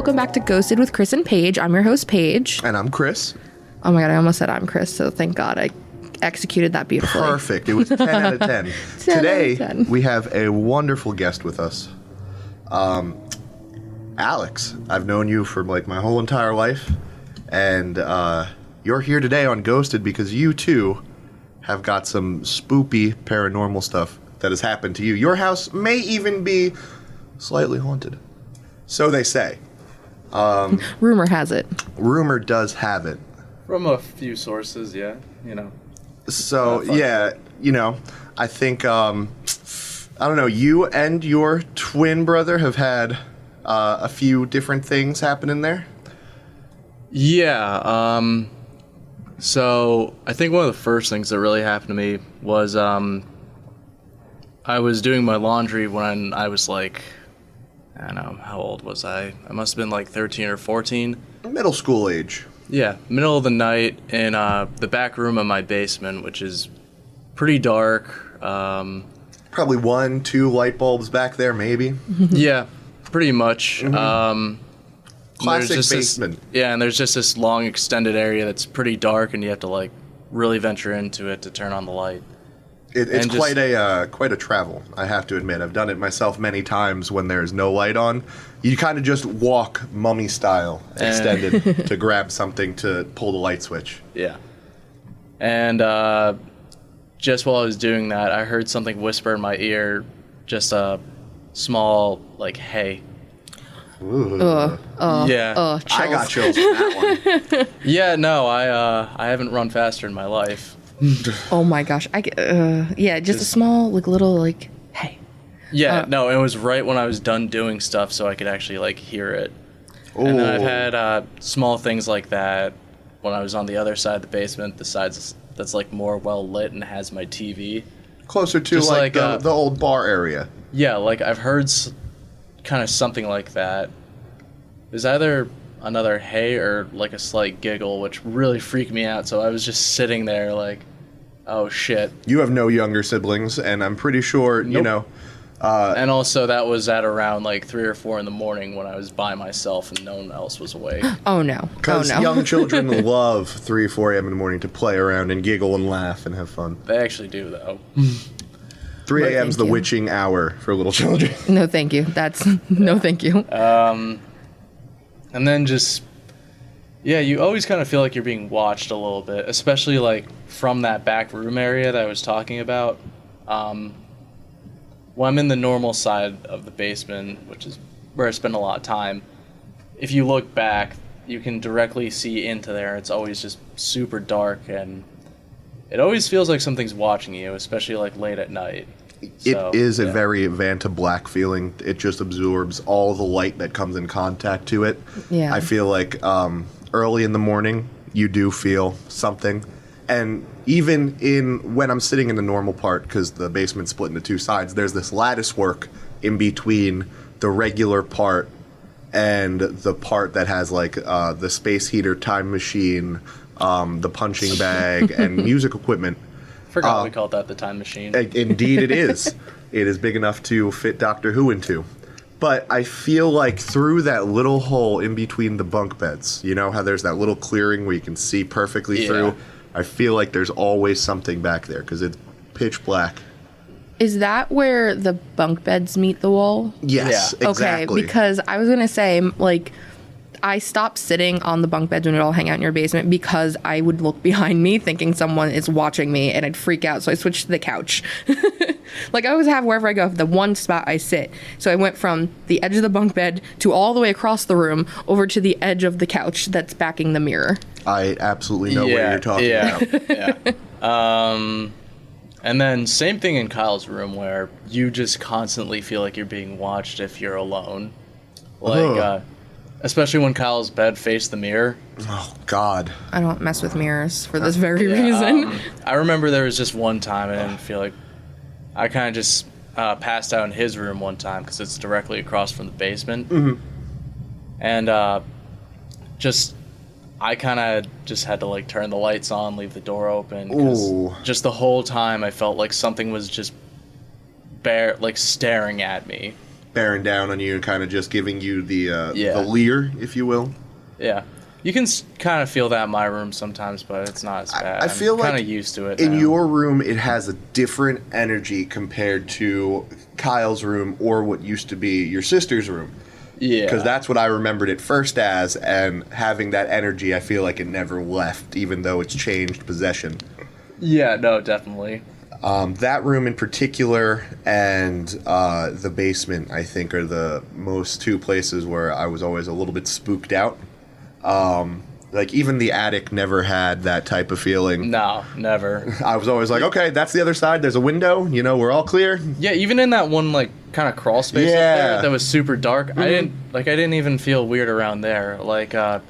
welcome back to Ghosted with Criss and Paige. I'm your host, Paige. And I'm Criss. Oh my god, I almost said I'm Criss, so thank God I executed that beautifully. Perfect. It was 10 out of 10. 10 Today, out of 10. we have a wonderful guest with us. Alex. I've known you for like my whole entire life. And you're here today on Ghosted because you too have got some spoopy paranormal stuff that has happened to you. Your house may even be slightly haunted. So they say. Rumor has it. Rumor does have it. From a few sources, yeah, you know. So, yeah, you know, I think, I don't know, you and your twin brother have had a few different things happen in there? Yeah, so I think one of the first things that really happened to me was I was doing my laundry when I was like, I don't know, how old was I? I must have been like 13 or 14. Middle school age. Yeah, middle of the night in the back room of my basement, which is pretty dark. Probably 1-2 light bulbs back there, maybe. Yeah, pretty much. Classic there's just basement. And there's just this long extended area that's pretty dark, and you have to like really venture into it to turn on the light. It's quite a travel, I have to admit. I've done it myself many times when there's no light on. You kind of just walk mummy style, extended, to grab something to pull the light switch. Yeah. And just while I was doing that, I heard something whisper in my ear, just a small, like, hey. Ooh. Yeah. I got chills on that one. Yeah, no, I haven't run faster in my life. Oh my gosh. Yeah, just a small, like, little, like, hey. Yeah, no, it was right when I was done doing stuff so I could actually, like, hear it. Ooh. And then I've had small things like that when I was on the other side of the basement, the side that's, like, more well-lit and has my TV. Closer to, Just like, like, the old bar area. Yeah, like, I've heard kind of something like that. It was either another hey or, like, a slight giggle, which really freaked me out, so I was just sitting there, like, oh, shit. You have no younger siblings, and I'm pretty sure, you know... And also, that was at around like 3 or 4 in the morning when I was by myself and no one else was awake. Oh no. Because young children love 3 or 4 a.m. in the morning to play around and giggle and laugh and have fun. They actually do, though. 3 a.m. is the witching hour for little children. No, thank you. That's no, thank you. And then just, yeah, you always kind of feel like you're being watched a little bit, especially like from that back room area that I was talking about. Well, I'm in the normal side of the basement, which is where I spend a lot of time. If you look back, you can directly see into there. It's always just super dark, and it always feels like something's watching you, especially like late at night. It is a very Vanta Black feeling. It just absorbs all the light that comes in contact to it. Yeah. I feel like early in the morning, you do feel something. And even when I'm sitting in the normal part, because the basement's split into 2 sides, there's this lattice work in between the regular part and the part that has like the space heater, time machine, the punching bag, and music equipment. Forgot we called that the time machine. Indeed it is. It is big enough to fit Doctor Who into. But I feel like through that little hole in between the bunk beds, you know how there's that little clearing where you can see perfectly through? I feel like there's always something back there because it's pitch black. Is that where the bunk beds meet the wall? Yes, Yeah. exactly. Okay, because I was going to say, like, I stopped sitting on the bunk beds when we'd all hang out in your basement because I would look behind me thinking someone is watching me and I'd freak out. So I switched to the couch. Like, I always have wherever I go, the one spot I sit. So I went from the edge of the bunk bed to all the way across the room over to the edge of the couch that's backing the mirror. I absolutely know what you're talking about. Yeah. And then same thing in Kyle's room where you just constantly feel like you're being watched if you're alone. Like, especially when Kyle's bed faced the mirror. Oh, God. I don't mess with mirrors for this very reason. I remember there was just one time I didn't feel like... I kind of just passed out in his room one time because it's directly across from the basement. Mm-hmm. And I kind of just had to like turn the lights on, leave the door open. Because just the whole time I felt like something was just staring at me. bearing down on you and kind of just giving you the Yeah. leer, if you will. Yeah. You can kind of feel that in my room sometimes, but it's not as bad. I feel I'm kind like of used to it in now. your room, it has a different energy compared to Kyle's room or what used to be your sister's room. Yeah. Because that's what I remembered it first as, and having that energy, I feel like it never left, even though it's changed possession. Yeah, no, definitely. That room in particular and the basement, I think, are the most two places where I was always a little bit spooked out. Like, even the attic never had that type of feeling. No, never. I was always like, okay, that's the other side. There's a window. You know, we're all clear. Yeah, even in that one, like, kind of crawl space up Yeah. there that was super dark, I didn't even feel weird around there. Like, I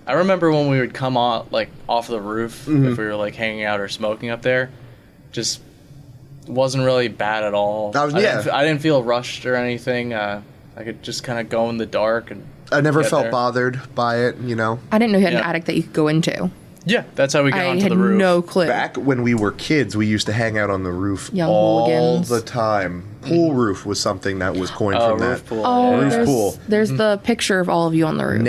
remember when we would come off of the roof if we were, like, hanging out or smoking up there, just wasn't really bad at all. I didn't feel rushed or anything. I could just kind of go in the dark and I never get felt there. bothered by it, you know. I didn't know you had an Yeah. attic that you could go into. Yeah, that's how we got I onto had the roof. no clue. Back when we were kids, we used to hang out on the roof Young all hooligans. the time. Pool roof was something that was coined Oh, from roof that. pool. Oh, yeah. Roof there's, pool. there's the picture of all of you on the roof.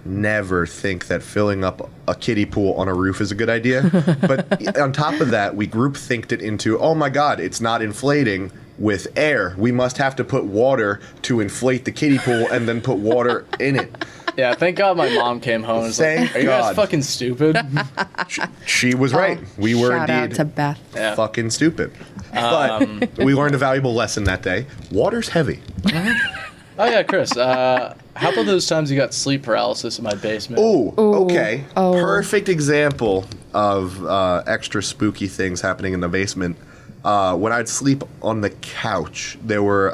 Never think that filling up a kiddie pool on a roof is a good idea. But on top of that, we group thinked it into, oh my God, it's not inflating with air. We must have to put water to inflate the kiddie pool and then put water in it. Yeah, thank God my mom came home and was like, Thank are you God. guys fucking stupid? She was right. We were Shout out indeed to Beth. Yeah. fucking stupid. But we learned a valuable lesson that day. Water's heavy. Oh yeah, Chris. How about those times you got sleep paralysis in my basement? Oh, okay. Oh. Perfect example of extra spooky things happening in the basement. When I'd sleep on the couch, there were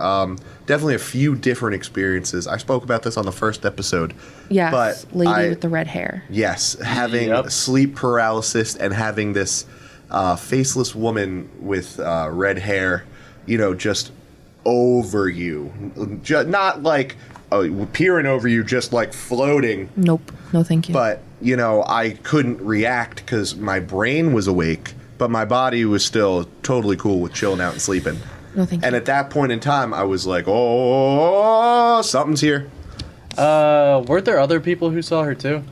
definitely a few different experiences. I spoke about this on the first episode. Yes, but lady with the red hair. Yes, having Yep. sleep paralysis and having this faceless woman with red hair, you know, just over you. Not like peering over you, just like floating. Nope. No, thank you. But, you know, I couldn't react because my brain was awake, but my body was still totally cool with chilling out and sleeping. No, thank And you. at that point in time, I was like, oh, something's here. Weren't there other people who saw her too?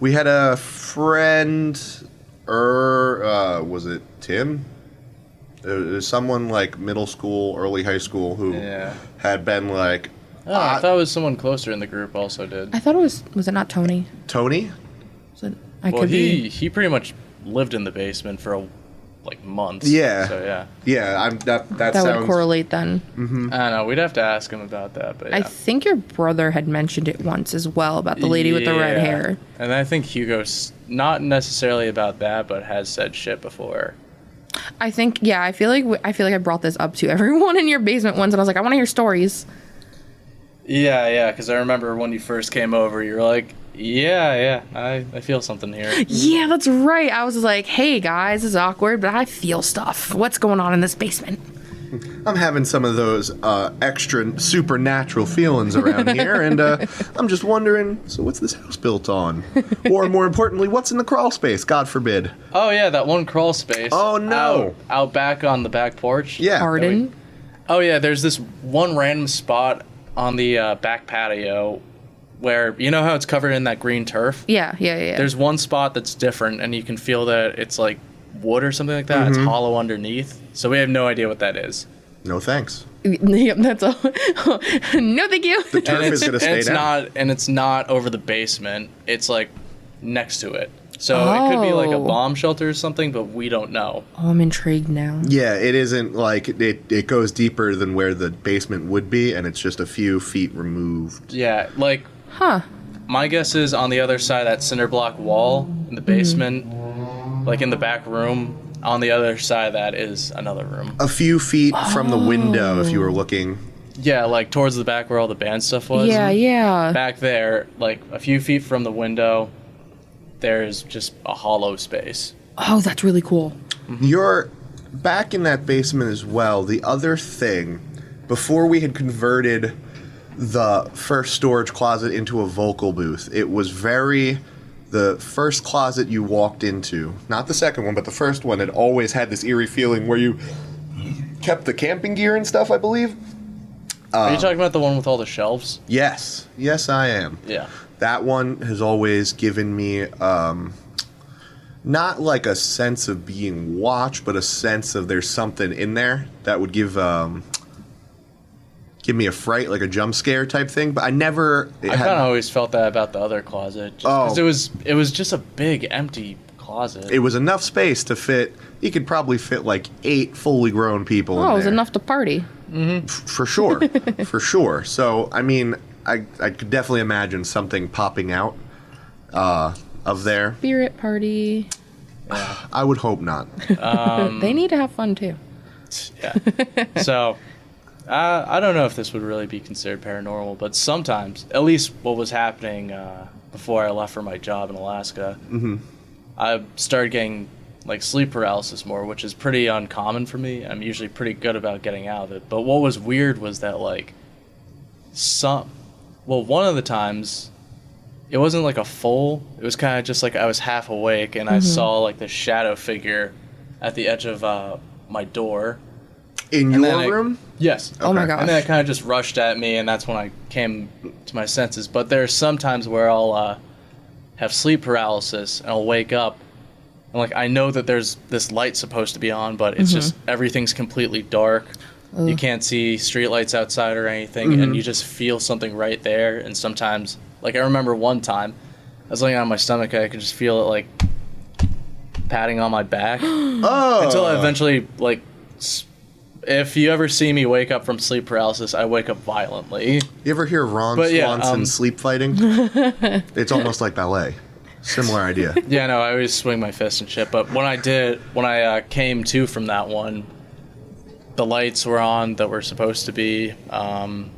We had a friend, was it Tim? It was someone like middle school, early high school who Yeah. had been like, I thought it was someone closer in the group also did. I thought it was it not Tony? Tony? I Well, could be. he pretty much lived in the basement for like months. Yeah. So yeah. Yeah, that That sounds... would correlate then. I don't know. We'd have to ask him about that. But yeah. I think your brother had mentioned it once as well about the lady with the red Yeah. hair. And I think Hugo's not necessarily about that, but has said shit before. I think I feel like I brought this up to everyone in your basement once, and I was like, I want to hear stories. Yeah, because I remember when you first came over, you were like, yeah, I feel something here. Yeah, that's right. I was like, hey guys, this is awkward, but I feel stuff. What's going on in this basement? I'm having some of those extra supernatural feelings around here, and I'm just wondering, so what's this house built on? Or more importantly, what's in the crawl space, God forbid? Oh yeah, that one crawl space. Oh, no. Out back on the back porch. Yeah. Pardon? Oh yeah, there's this one random spot on the back patio where, you know how it's covered in that green turf? Yeah. There's one spot that's different, and you can feel that it's like wood or something like that. Mm-hmm. It's hollow underneath. So we have no idea what that is. No thanks. Yep, that's all. No, thank you. The turf is going to stay down. It's not over the basement. It's like next to it. So it could be like a Oh. bomb shelter or something, but we don't know. Oh, I'm intrigued now. Yeah, it isn't like it goes deeper than where the basement would be, and it's just a few feet removed. Yeah, like Huh. my guess is on the other side of that cinder block wall in the basement, like in the back room, on the other side of that is another room. A few feet from the window, if you were looking. Yeah, like towards the back where all the band stuff was. Yeah. Back there, like a few feet from the window, there's just a hollow space. Oh, that's really cool. You're back in that basement as well. The other thing, before we had converted the first storage closet into a vocal booth, it was the first closet you walked into, not the second one, but the first one, it always had this eerie feeling where you kept the camping gear and stuff, I believe. Are you talking about the one with all the shelves? Yes. Yes, I am. Yeah. That one has always given me not like a sense of being watched, but a sense of there's something in there that would give me a fright, like a jump scare type thing. But I never. I kind of always felt that about the other closet. Because it was just a big empty closet. It was enough space to fit. You could probably fit like 8 fully grown people. Oh, in it was there. enough to party. For sure, for sure. So I mean, I could definitely imagine something popping out of there. Spirit party. I would hope not. They need to have fun too. Yeah. So, I don't know if this would really be considered paranormal, but sometimes, at least what was happening before I left for my job in Alaska, I started getting like sleep paralysis more, which is pretty uncommon for me. I'm usually pretty good about getting out of it. But what was weird was that like one of the times it wasn't like a full, it was kind of just like I was half awake and I saw like this shadow figure at the edge of my door. In your room? Yes. Oh my gosh. And then it kind of just rushed at me, and that's when I came to my senses. But there's some times where I'll have sleep paralysis and I'll wake up and like I know that there's this light supposed to be on, but it's just everything's completely dark. You can't see streetlights outside or anything, and you just feel something right there. And sometimes, like I remember one time, I was laying on my stomach, I could just feel it like patting on my back. Until I eventually like. If you ever see me wake up from sleep paralysis, I wake up violently. You ever hear Ron Swanson sleep fighting? It's almost like ballet. Similar idea. Yeah, no, I always swing my fist and shit. But when I came to from that one, the lights were on that were supposed to be. Yeah,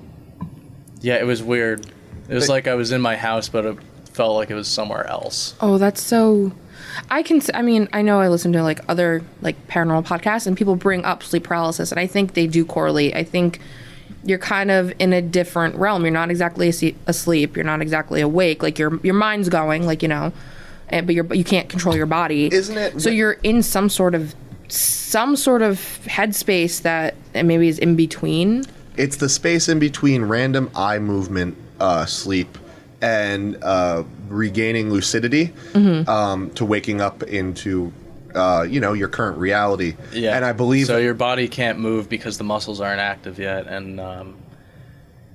it was weird. It was like I was in my house, but it felt like it was somewhere else. Oh, that's so... I know I listen to like other like paranormal podcasts and people bring up sleep paralysis, and I think they do correlate. I think you're kind of in a different realm. You're not exactly asleep. You're not exactly awake. Like your mind's going, like, you know, but you can't control your body. Isn't it? So you're in some sort of headspace that maybe is in between. It's the space in between random eye movement, sleep, and regaining lucidity to waking up into your current reality. Yeah. And I believe so your body can't move because the muscles aren't active yet, and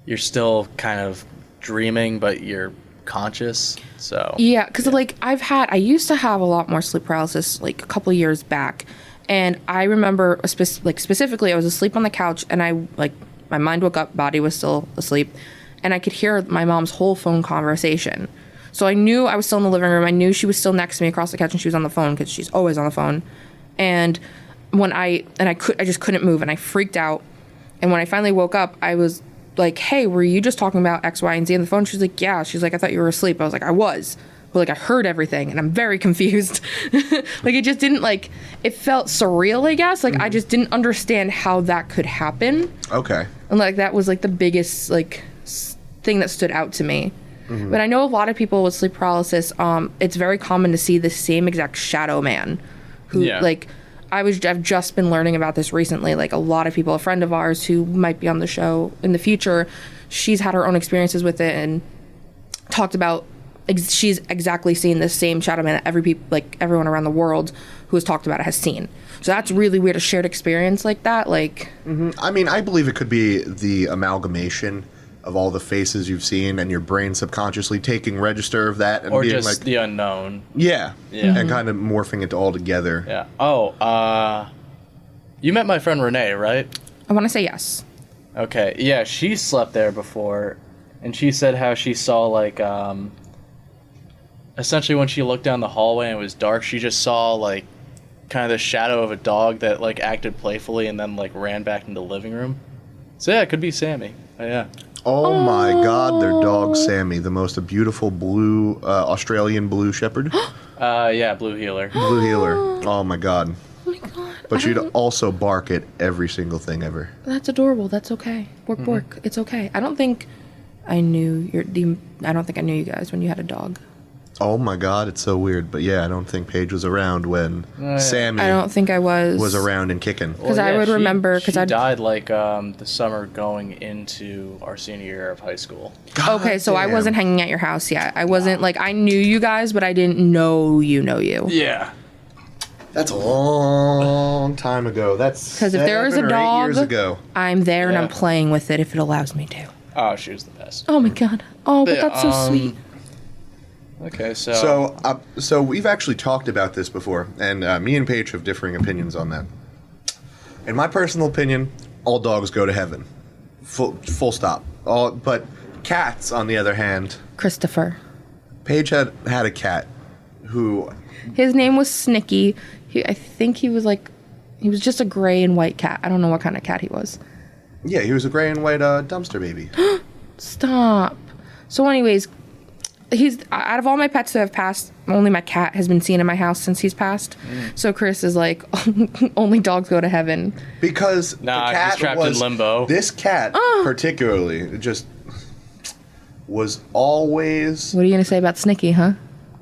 you're still kind of dreaming, but you're conscious. So yeah, because like I used to have a lot more sleep paralysis like a couple years back, and I remember specifically I was asleep on the couch, and I like my mind woke up, body was still asleep, and I could hear my mom's whole phone conversation. So I knew I was still in the living room. I knew she was still next to me across the couch, and she was on the phone because she's always on the phone. And I just couldn't move, and I freaked out. And when I finally woke up, I was like, "Hey, were you just talking about X, Y, and Z on the phone?" She's like, "Yeah." She's like, "I thought you were asleep." I was like, "I was," but like I heard everything, and I'm very confused. Like it just didn't like it felt surreal, I guess. Like I just didn't understand how that could happen. Okay. And like that was like the biggest like thing that stood out to me. But I know a lot of people with sleep paralysis, it's very common to see the same exact shadow man who like I've just been learning about this recently. Like a lot of people, a friend of ours who might be on the show in the future, she's had her own experiences with it and talked about she's exactly seen the same shadow man that everyone around the world who has talked about it has seen. So that's really weird, a shared experience like that. Like, I mean, I believe it could be the amalgamation of all the faces you've seen, and your brain subconsciously taking register of that, and or being just like the unknown. Yeah, and kind of morphing it all together. Yeah. Oh, you met my friend Renee, right? I want to say yes. Okay. Yeah, she slept there before, and she said how she saw like essentially when she looked down the hallway and it was dark, she just saw like kind of the shadow of a dog that like acted playfully and then like ran back into the living room. So yeah, it could be Sammy. Yeah. Oh my God, their dog Sammy, the most beautiful blue Australian blue shepherd. Yeah, blue heeler. Blue heeler. Oh my God. Oh my God. But she'd also bark at every single thing ever. That's adorable. That's okay. Bork. It's okay. I don't think I knew you guys when you had a dog. Oh my God, it's so weird. But yeah, I don't think Paige was around when Sammy I don't think I was around and kicking. Because I would remember, because I died like the summer going into our senior year of high school. Okay, so I wasn't hanging at your house yet. I wasn't like, I knew you guys, but I didn't know you. Yeah. That's a long time ago. That's because if there is a 7 or 8 dog, years ago. I'm there and Yeah. I'm playing with it if it allows me to. Oh, she was the best. Oh my God. Oh, but that's so sweet. Okay, so So we've actually talked about this before, and me and Paige have differing opinions on that. In my personal opinion, all dogs go to heaven. Full stop. But cats, on the other hand, Christopher. Paige had a cat who... His name was Snicky. I think he was just a gray and white cat. I don't know what kind of cat he was. Yeah, he was a gray and white dumpster baby. Stop. So anyways, he's out of all my pets that have passed, only my cat has been seen in my house since he's passed. So Chris is like, only dogs go to heaven. Because he's the cat trapped was, in limbo. This cat particularly just was always... What are you going to say about Snicky, huh?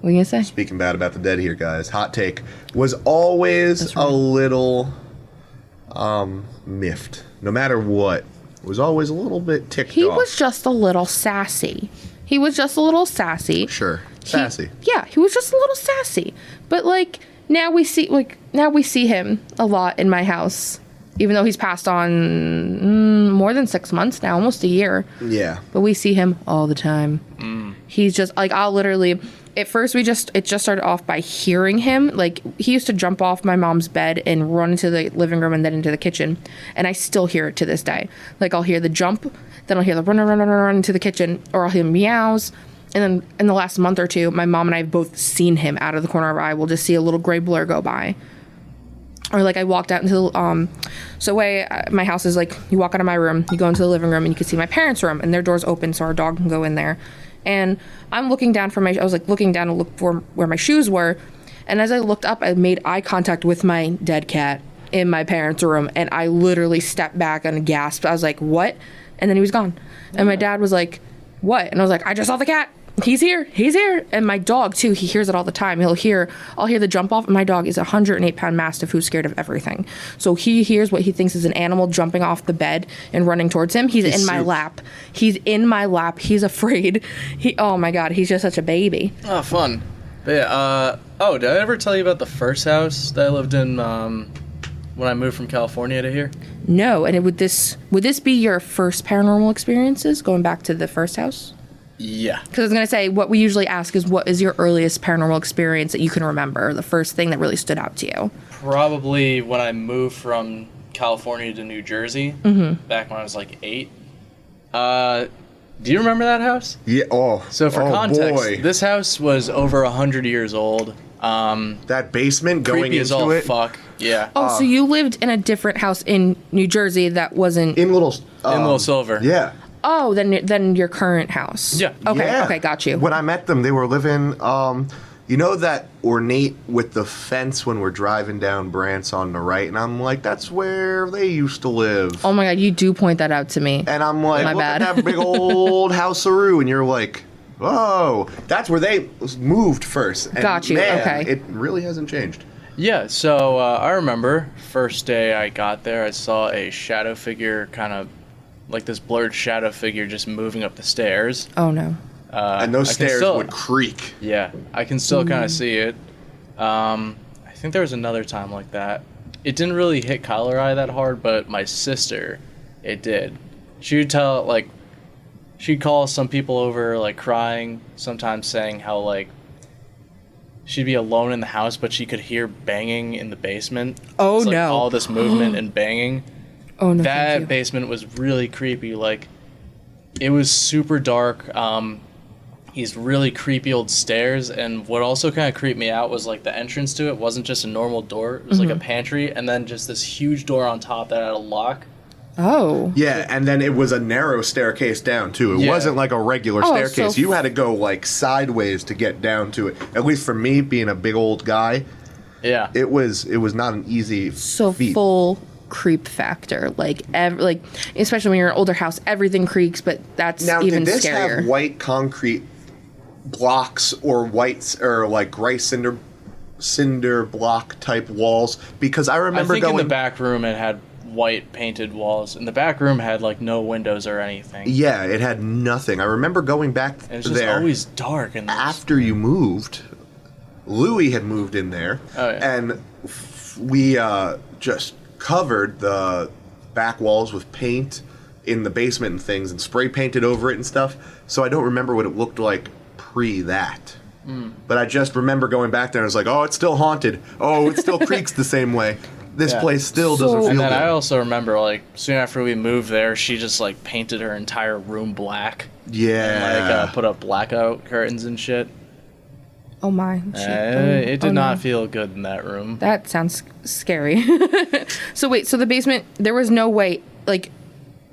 What are you going to say? Speaking bad about the dead here, guys. Hot take. Was always a little miffed. No matter what. Was always a little bit ticked He off. was just a little sassy. He was just a little sassy. Sure. Sassy. He was just a little sassy. But now we see him a lot in my house. Even though he's passed on more than 6 months now, almost a year. Yeah. But we see him all the time. He's just I'll literally, at first it just started off by hearing him. Like, he used to jump off my mom's bed and run into the living room and then into the kitchen. And I still hear it to this day. Like, I'll hear the jump, then I'll hear the run into the kitchen, or I'll hear meows. And then in the last month or two, my mom and I have both seen him out of the corner of our eye. We'll just see a little gray blur go by. Or I walked out into the, my house is you walk out of my room, you go into the living room, and you can see my parents' room, and their door's open so our dog can go in there. And I'm looking down I was looking down to look for where my shoes were. And as I looked up, I made eye contact with my dead cat in my parents' room. And I literally stepped back and gasped. I was like, what? And then he was gone. And my dad was like, what? And I was like, I just saw the cat. He's here. And my dog too, he hears it all the time. I'll hear the jump off. My dog is a 108-pound mastiff who's scared of everything. So he hears what he thinks is an animal jumping off the bed and running towards him. He's in my lap. He's in my lap. He's afraid. Oh my God, he's just such a baby. Oh, fun. But yeah, did I ever tell you about the first house that I lived in when I moved from California to here? No. And would this be your first paranormal experiences, going back to the first house? Yeah. Because I was going to say, what we usually ask is, what is your earliest paranormal experience that you can remember? The first thing that really stood out to you? Probably when I moved from California to New Jersey, back when I was 8. Do you remember that house? Yeah. Oh. So for context, boy. this house was over 100 years old. That basement going Creepy as into all it. fuck. Yeah. Oh, so you lived in a different house in New Jersey that wasn't... In Little Silver. Yeah. Oh, then your current house. Yeah. Okay, Yeah. okay, got you. When I met them, they were living, you know that ornate with the fence when we're driving down Brant's on the right? And I'm like, that's where they used to live. Oh my God, you do point that out to me. And I'm like, My look bad. at that big old house-a-roo. And you're like, oh, that's where they moved first. And Got you, man, okay. It really hasn't changed. Yeah, so I remember first day I got there, I saw a shadow figure, kind of like this blurred shadow figure just moving up the stairs. Oh no. And those I can stairs still- would creak. Yeah, I can still kind of see it. I think there was another time like that. It didn't really hit Kyler Eye that hard, but my sister, it did. She would she'd call some people over, crying, sometimes saying how, she'd be alone in the house, but she could hear banging in the basement. Oh, It's, no. all this movement and banging. Oh no. That thank you. basement was really creepy. It was super dark. These really creepy old stairs, and what also kind of creeped me out was the entrance to it wasn't just a normal door. It was like a pantry, and then just this huge door on top that had a lock. Oh. Yeah, and then it was a narrow staircase down, too. It Yeah. wasn't like a regular Oh, staircase. so You had to go, sideways to get down to it. At least for me, being a big old guy, Yeah. it was not an easy So feat. full creep factor, especially when you're in an older house, everything creaks, but that's Now, even did this scarier. have white concrete blocks or whites or like gray cinder block type walls, because I remember I think going in the back room it had white painted walls, and the back room had like no windows or anything. Yeah, it had nothing. I remember going back And it's just there always dark. And after you moved. Louis had moved in there, and we just covered the back walls with paint in the basement and things, and spray painted over it and stuff. So I don't remember what it looked like pre that. But I just remember going back there and I was like, oh, it's still haunted. Oh, it still creaks the same way. This place still doesn't feel And then good. I also remember, like, soon after we moved there, she just, like, painted her entire room black. Yeah. And, like, put up blackout curtains and shit. Oh my. It did not no. feel good in that room. That sounds scary. So wait, so the basement, there was no way, like,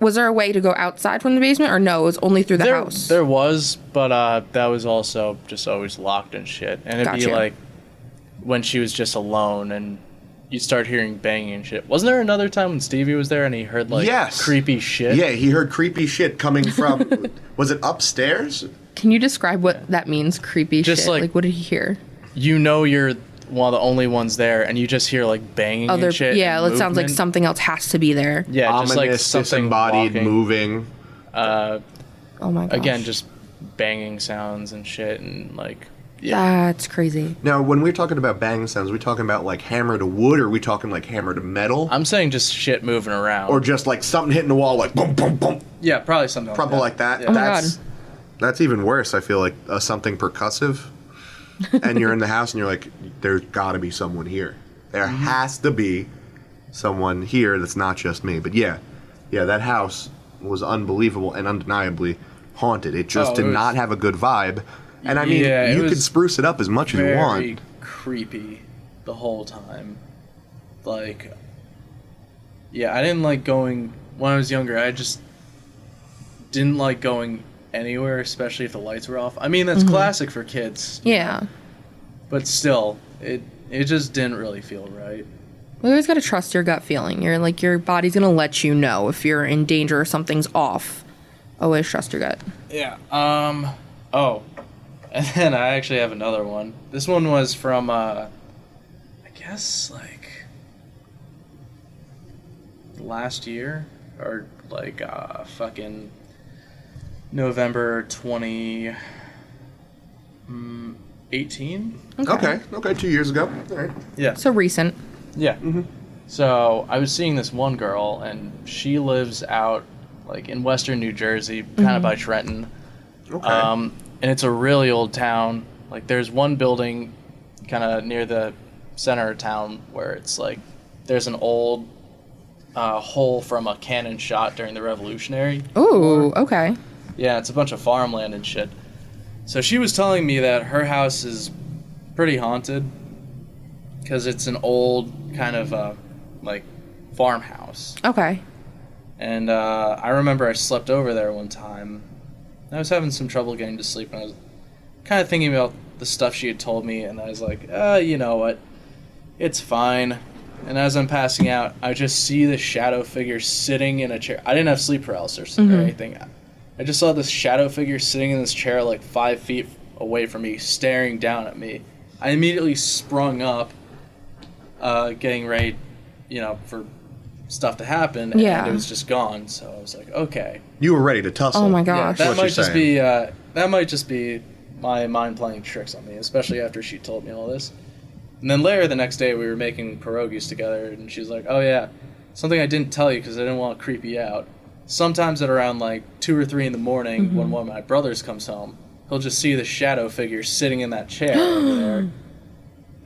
was there a way to go outside from the basement, or no, it was only through the house? There was, but that was also just always locked and shit. And it'd be Gotcha. like when she was just alone and you'd start hearing banging and shit. Wasn't there another time when Stevie was there and he heard like creepy shit? Yeah, he heard creepy shit coming from, was it upstairs? Can you describe what that means, creepy Just shit? like- Like, what did he hear? You know you're one of the only ones there and you just hear like banging and shit. Yeah, and it sounds like movement. something else has to be there. Yeah, Ominous, just like something disembodied, walking. moving. Oh my gosh. Again, just banging sounds and shit and like That's crazy. Now, when we're talking about bang sounds, are we talking about like hammer to wood, or are we talking like hammer to metal? I'm saying just shit moving around. Or just like something hitting the wall, like boom, boom, boom, yeah, probably something crumple like that? Oh my God. That's even worse. I feel like something percussive. And you're in the house and you're like, there's got to be someone here. There has to be someone here that's not just me. But yeah, that house was unbelievable and undeniably haunted. It just did not have a good vibe. And I mean, you could spruce it up as much as you want. Very creepy the whole time. Like, yeah, I didn't like going when I was younger. I just didn't like going anywhere, especially if the lights were off. I mean, that's classic for kids. Yeah. But still, it just didn't really feel right. Well, you always gotta trust your gut feeling. You're like, your body's gonna let you know if you're in danger or something's off. Always trust your gut. Yeah. Oh. And then I actually have another one. This one was from, I guess, like, last year, or, like, fucking November 2018. Okay, 2 years ago. All right. Yeah. So recent. Yeah. So I was seeing this one girl, and she lives out, like, in western New Jersey, kind of by Trenton. Okay. And it's a really old town. Like, there's one building kind of near the center of town where it's like there's an old hole from a cannon shot during the Revolutionary. Ooh, okay. Yeah, it's a bunch of farmland and shit. So she was telling me that her house is pretty haunted because it's an old kind of like farmhouse. Okay. And I remember I slept over there one time. I was having some trouble getting to sleep, and I was kind of thinking about the stuff she had told me, and I was like, you know what? It's fine. And as I'm passing out, I just see this shadow figure sitting in a chair. I didn't have sleep paralysis or anything. I just saw this shadow figure sitting in this chair like 5 feet away from me, staring down at me. I immediately sprung up, getting ready, for stuff to happen, and Yeah. it was just gone. So I was like, okay. You were ready to tussle. Oh my Yeah, gosh. that what might you're just saying. be that might just be my mind playing tricks on me, especially after she told me all this. And then later the next day, we were making pierogies together, and she's like, "Oh yeah, something I didn't tell you because I didn't want to creep you out. Sometimes at around like 2 or 3 in the morning, when one of my brothers comes home, he'll just see the shadow figure sitting in that chair over there."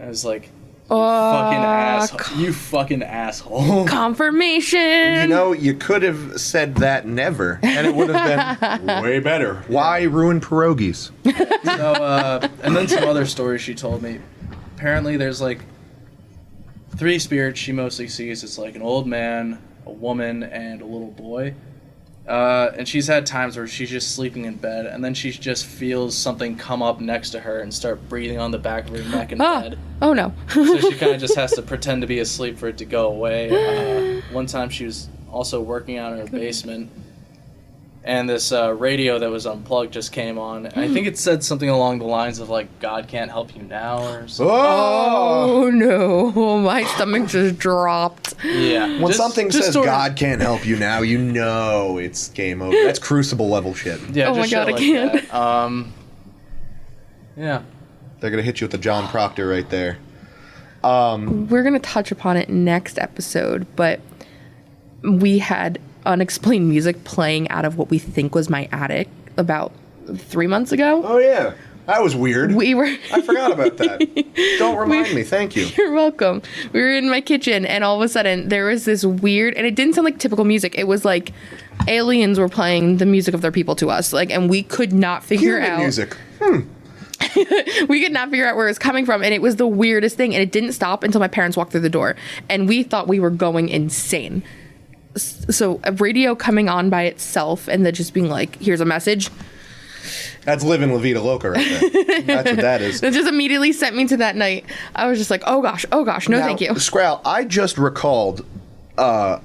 I was like, "You fucking asshole." Confirmation. You could have said that never, and it would have been way better. Why ruin pierogies? So, and then some other stories she told me. Apparently, there's like 3 spirits she mostly sees. It's like an old man, a woman, and a little boy. And she's had times where she's just sleeping in bed, and then she just feels something come up next to her and start breathing on the back of her neck in bed. Oh no. So she kind of just has to pretend to be asleep for it to go away. One time she was also working out in her basement, and this radio that was unplugged just came on. I think it said something along the lines of like, "God can't help you now," or something. Oh no, my stomach just dropped. Yeah. When something says sort of- God can't help you now, you know it's game over. That's Crucible level shit. Yeah. Oh just my God, shit I like can't. that. Yeah. They're gonna hit you with the John Proctor right there. We're gonna touch upon it next episode, but we had unexplained music playing out of what we think was my attic about 3 months ago. Oh yeah, that was weird. We were. I forgot about that. Don't remind me. Thank you. You're welcome. We were in my kitchen, and all of a sudden there was this weird, and it didn't sound like typical music. It was like aliens were playing the music of their people to us, like, and we could not figure Human out. music. We could not figure out where it was coming from, and it was the weirdest thing, and it didn't stop until my parents walked through the door, and we thought we were going insane. So a radio coming on by itself, and then just being like, "Here's a message." That's living La Vida Loca right there. That's what that is. That just immediately sent me to that night. I was just like, oh gosh, no, Now, thank you. Scrowl, I just recalled a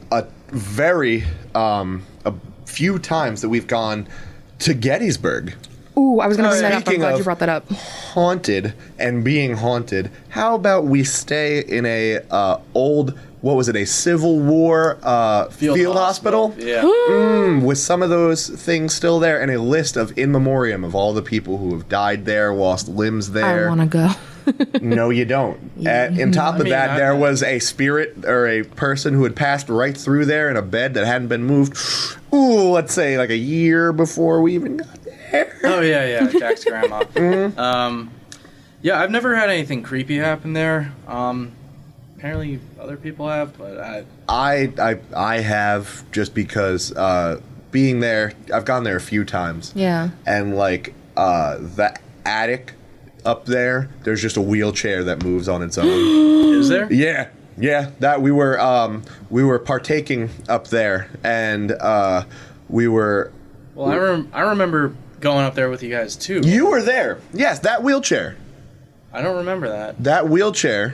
few times that we've gone to Gettysburg. Ooh, I was gonna bring that up. I'm Speaking glad you of brought that up. Haunted and being haunted, how about we stay in a old, what was it, a Civil War field hospital? Yeah. With some of those things still there, and a list of in memoriam of all the people who have died there, lost limbs there. I want to go. No, you don't. On top of that, there was a spirit or a person who had passed right through there in a bed that hadn't been moved. Ooh, let's say like a year before we even got there. Oh yeah, Jack's grandma. Yeah, I've never had anything creepy happen there. Apparently other people have, but I have, just because being there, I've gone there a few times. Yeah. And like the attic up there, there's just a wheelchair that moves on its own. Is there? Yeah. That we were partaking up there, and we were. Well, I remember going up there with you guys too. You were there. Yes, that wheelchair. I don't remember that. That wheelchair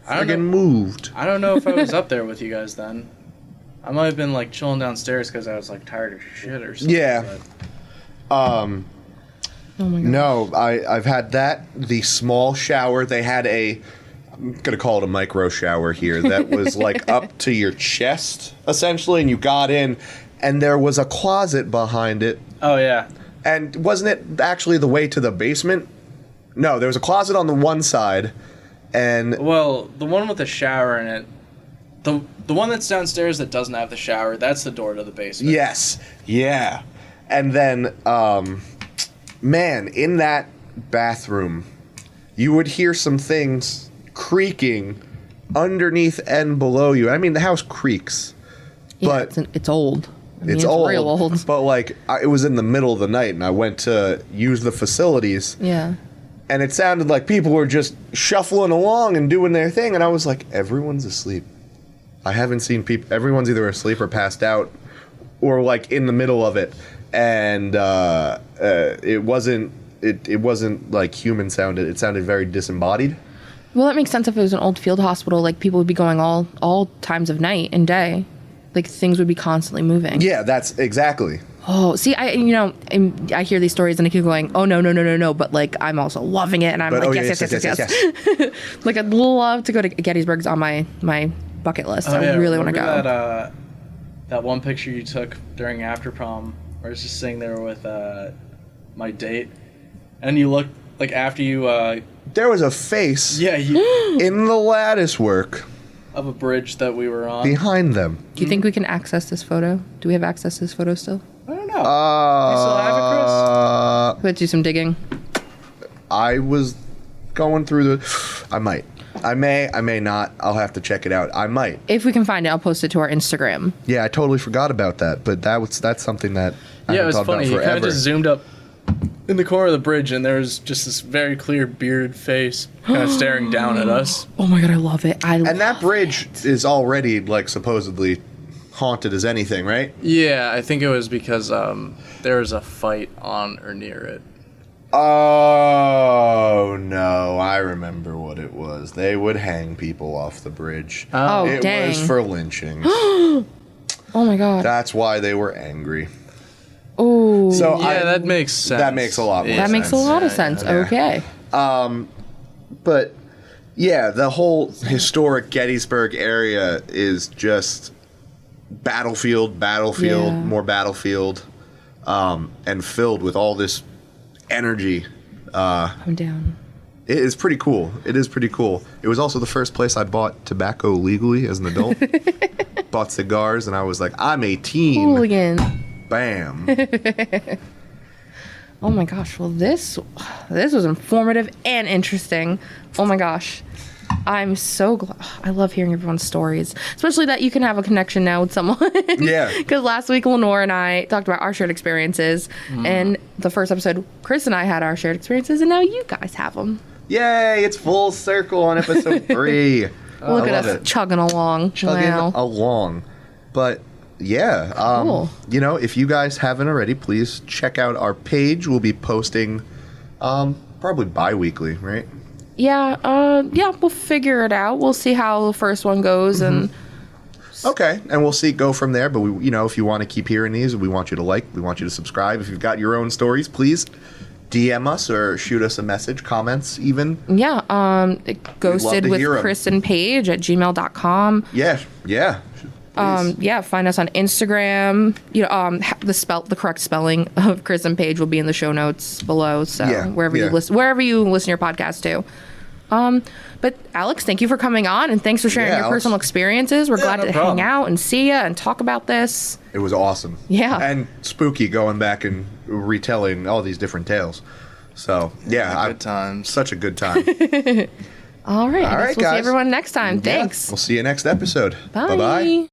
friggin' moved. I don't know if I was up there with you guys then. I might have been like chilling downstairs because I was like tired of shit or something. Yeah. But... Oh my god. No, I've had that. The small shower, they had I'm going to call it a micro shower here, that was like up to your chest, essentially, and you got in, and there was a closet behind it. Oh, yeah. And wasn't it actually the way to the basement? No, there was a closet on the one side, and... Well, the one with the shower in it, the one that's downstairs that doesn't have the shower, that's the door to the basement. Yes, yeah. And then, man, in that bathroom, you would hear some things creaking underneath and below you. I mean, the house creaks, Yeah, but it's old. I mean, it's old, real old. But like, it was in the middle of the night, and I went to use the facilities, Yeah. and it sounded like people were just shuffling along and doing their thing, and I was like, everyone's asleep. I haven't seen people. Everyone's either asleep or passed out, or like in the middle of it, and it wasn't. It wasn't like human sounded. It sounded very disembodied. Well, that makes sense if it was an old field hospital. Like, people would be going all times of night and day. Like, things would be constantly moving. Yeah, that's exactly. Oh, see, I I hear these stories and I keep going, oh, no. But, like, I'm also loving it. And I'm like, yes. Like, I'd love to go to Gettysburg's on my bucket list. Oh, yeah. I really want to Remember go. That one picture you took during after prom, where I was just sitting there with my date, and you looked, like, after you... There was a face yeah, in the lattice work of a bridge that we were on. behind them. Do you think we can access this photo? Do we have access to this photo still? I don't know. Do you still have it, Chris? Let's do some digging. I was going through the... I might. I may not. I'll have to check it out. I might. If we can find it, I'll post it to our Instagram. Yeah, I totally forgot about that, but that's something that I Yeah, haven't it was thought funny. about He kind of forever. just zoomed up in the corner of the bridge, and there was just this very clear bearded face kind of staring down at us. Oh my god, I love it. And that bridge is already, like, supposedly haunted as anything, right? Yeah, I think it was because there was a fight on or near it. Oh, no. I remember what it was. They would hang people off the bridge. Oh, it dang. was for lynching. Oh my god. That's why they were angry. Oh, So Yeah, that makes sense. That makes a lot more that makes a sense. lot of sense. yeah. Okay. But yeah, the whole historic Gettysburg area is just battlefield, Yeah. more battlefield, and filled with all this energy. I'm down. It is pretty cool. It is pretty cool. It was also the first place I bought tobacco legally as an adult. Bought cigars, and I was like, I'm 18. Hooligan. Bam. Oh my gosh. Well, this was informative and interesting. Oh my gosh. I'm so glad. I love hearing everyone's stories, especially that you can have a connection now with someone. Yeah. Because last week, Lenore and I talked about our shared experiences, and the first episode, Chris and I had our shared experiences, and now you guys have them. Yay, it's full circle on episode 3. Look I at love us it. chugging along. Chugging Wow. along. But yeah, Cool. you know, if you guys haven't already, please check out our page. We'll be posting probably bi-weekly, right? Yeah, we'll figure it out. We'll see how the first one goes, and Okay, and we'll go from there. But we, you know, if you want to keep hearing these, we want you to like, we want you to subscribe. If you've got your own stories, please DM us or shoot us a message, comments even. yeah, ghosted to with hear 'em. Chris and Paige at gmail.com. Yeah. Please. Yeah, find us on Instagram. You know, the correct spelling of Chris and Paige will be in the show notes below. So Yeah, wherever yeah. you listen to your podcast to. But Alex, thank you for coming on, and thanks for sharing Yeah, your Alex. personal experiences. We're glad no to problem. hang out and see you and talk about this. It was awesome. Yeah. And spooky going back and retelling all these different tales. So, yeah, Good times. such a good time. All right, I guess right, we'll see guys. everyone next time. Yeah, Thanks. we'll see you next episode. Bye. Bye-bye.